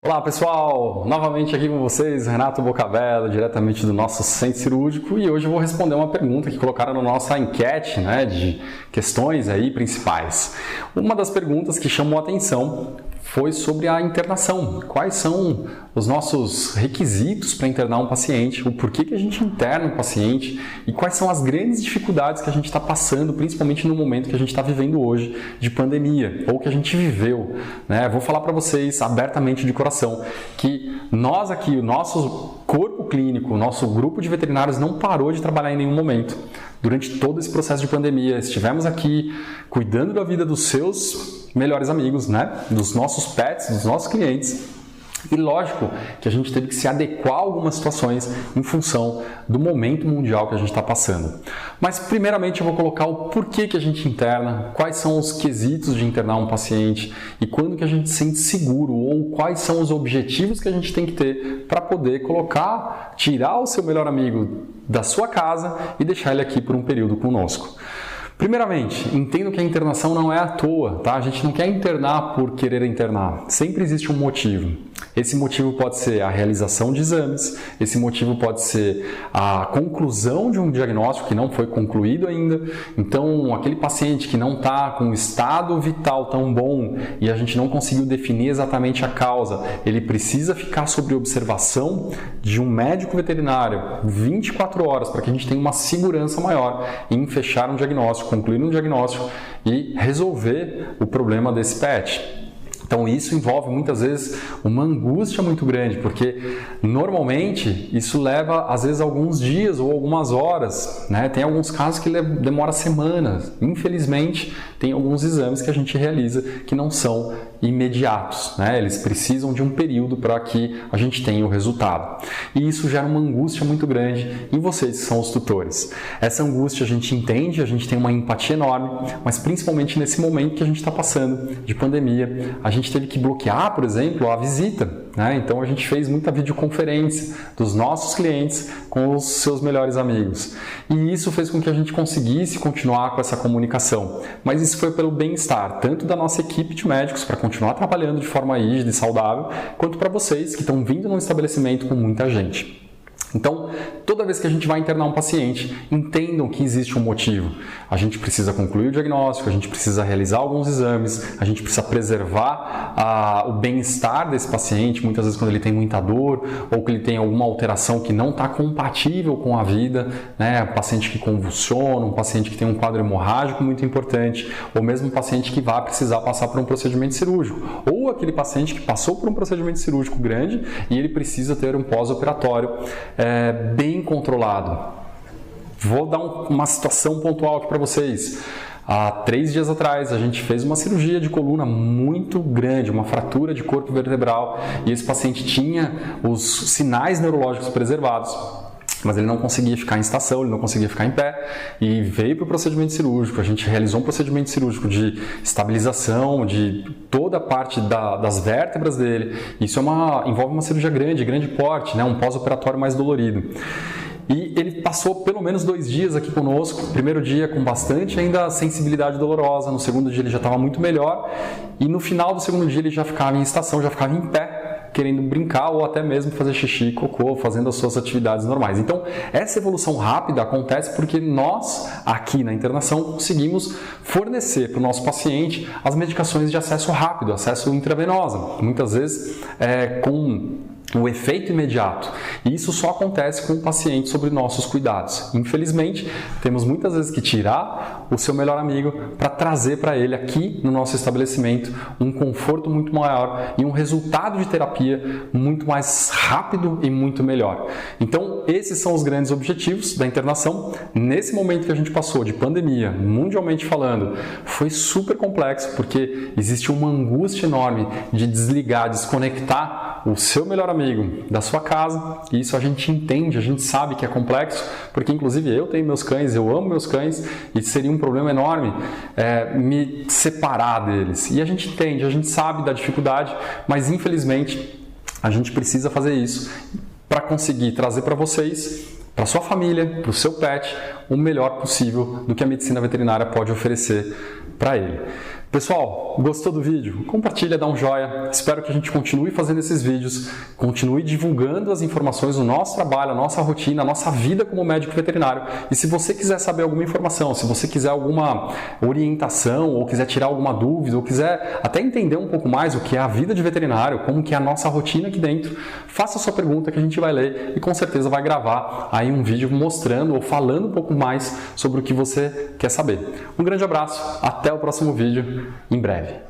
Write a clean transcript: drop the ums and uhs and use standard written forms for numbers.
Olá pessoal, novamente aqui com vocês, Renato Bocabello, diretamente do nosso centro cirúrgico, e hoje eu vou responder uma pergunta que colocaram na nossa enquete, de questões aí principais. Uma das perguntas que chamou a atenção foi sobre a internação. Quais são os nossos requisitos para internar um paciente, o porquê que a gente interna um paciente e quais são as grandes dificuldades que a gente está passando, principalmente no momento que a gente está vivendo hoje de pandemia, ou que a gente viveu. Vou falar para vocês abertamente de coração que nós aqui, o nosso corpo clínico, o nosso grupo de veterinários não parou de trabalhar em nenhum momento. Durante todo esse processo de pandemia, estivemos aqui cuidando da vida dos seus melhores amigos, dos nossos pets, dos nossos clientes. E lógico que a gente teve que se adequar a algumas situações em função do momento mundial que a gente está passando. Mas primeiramente eu vou colocar o porquê que a gente interna, quais são os quesitos de internar um paciente e quando que a gente se sente seguro ou quais são os objetivos que a gente tem que ter para poder tirar o seu melhor amigo da sua casa e deixar ele aqui por um período conosco. Primeiramente, entendo que a internação não é à toa, tá? A gente não quer internar por querer internar. Sempre existe um motivo. Esse motivo pode ser a realização de exames, esse motivo pode ser a conclusão de um diagnóstico que não foi concluído ainda. Então, aquele paciente que não está com um estado vital tão bom e a gente não conseguiu definir exatamente a causa, ele precisa ficar sob observação de um médico veterinário 24 horas para que a gente tenha uma segurança maior em fechar um diagnóstico, concluir um diagnóstico e resolver o problema desse pet. Então isso envolve muitas vezes uma angústia muito grande, porque normalmente isso leva às vezes alguns dias ou algumas horas, Tem alguns casos que demora semanas. Infelizmente, tem alguns exames que a gente realiza que não são imediatos, Eles precisam de um período para que a gente tenha o resultado. E isso gera uma angústia muito grande em vocês que são os tutores. Essa angústia a gente entende, a gente tem uma empatia enorme, mas principalmente nesse momento que a gente está passando de pandemia, a gente teve que bloquear, por exemplo, a visita. Então a gente fez muita videoconferência dos nossos clientes com os seus melhores amigos. E isso fez com que a gente conseguisse continuar com essa comunicação. Mas isso foi pelo bem-estar, tanto da nossa equipe de médicos, para continuar trabalhando de forma rígida e saudável, quanto para vocês que estão vindo num estabelecimento com muita gente. Então, toda vez que a gente vai internar um paciente, entendam que existe um motivo. A gente precisa concluir o diagnóstico, a gente precisa realizar alguns exames, a gente precisa preservar o bem-estar desse paciente, muitas vezes quando ele tem muita dor ou que ele tem alguma alteração que não está compatível com a vida, Um paciente que convulsiona, um paciente que tem um quadro hemorrágico muito importante, ou mesmo um paciente que vai precisar passar por um procedimento cirúrgico, ou aquele paciente que passou por um procedimento cirúrgico grande e ele precisa ter um pós-operatório bem controlado. Vou dar uma situação pontual aqui para vocês. Há 3 dias atrás a gente fez uma cirurgia de coluna muito grande, uma fratura de corpo vertebral, e esse paciente tinha os sinais neurológicos preservados, mas ele não conseguia ficar em estação, ele não conseguia ficar em pé e veio para o procedimento cirúrgico. A gente realizou um procedimento cirúrgico de estabilização de toda a parte das vértebras dele. Isso envolve uma cirurgia grande porte, um pós-operatório mais dolorido. E ele passou pelo menos 2 dias aqui conosco. No primeiro dia com bastante ainda sensibilidade dolorosa, no segundo dia ele já estava muito melhor e no final do segundo dia ele já ficava em estação, já ficava em pé, querendo brincar ou até mesmo fazer xixi, cocô, fazendo as suas atividades normais. Então, essa evolução rápida acontece porque nós, aqui na internação, conseguimos fornecer para o nosso paciente as medicações de acesso rápido, acesso intravenosa, muitas vezes com o efeito imediato. E isso só acontece com o paciente sob nossos cuidados. Infelizmente, temos muitas vezes que tirar o seu melhor amigo para trazer para ele aqui no nosso estabelecimento um conforto muito maior e um resultado de terapia muito mais rápido e muito melhor. Então, esses são os grandes objetivos da internação. Nesse momento que a gente passou de pandemia, mundialmente falando, foi super complexo porque existe uma angústia enorme de desligar, desconectar o seu melhor amigo da sua casa, e isso a gente entende, a gente sabe que é complexo, porque inclusive eu tenho meus cães, eu amo meus cães, e seria um problema enorme me separar deles. E a gente entende, a gente sabe da dificuldade, mas infelizmente a gente precisa fazer isso para conseguir trazer para vocês, para sua família, para o seu pet, o melhor possível do que a medicina veterinária pode oferecer para ele. Pessoal, gostou do vídeo? Compartilha, dá um joinha. Espero que a gente continue fazendo esses vídeos, continue divulgando as informações do nosso trabalho, a nossa rotina, a nossa vida como médico veterinário. E se você quiser saber alguma informação, se você quiser alguma orientação, ou quiser tirar alguma dúvida, ou quiser até entender um pouco mais o que é a vida de veterinário, como que é a nossa rotina aqui dentro, faça a sua pergunta que a gente vai ler e com certeza vai gravar aí um vídeo mostrando ou falando um pouco mais sobre o que você quer saber. Um grande abraço, até o próximo vídeo, em breve.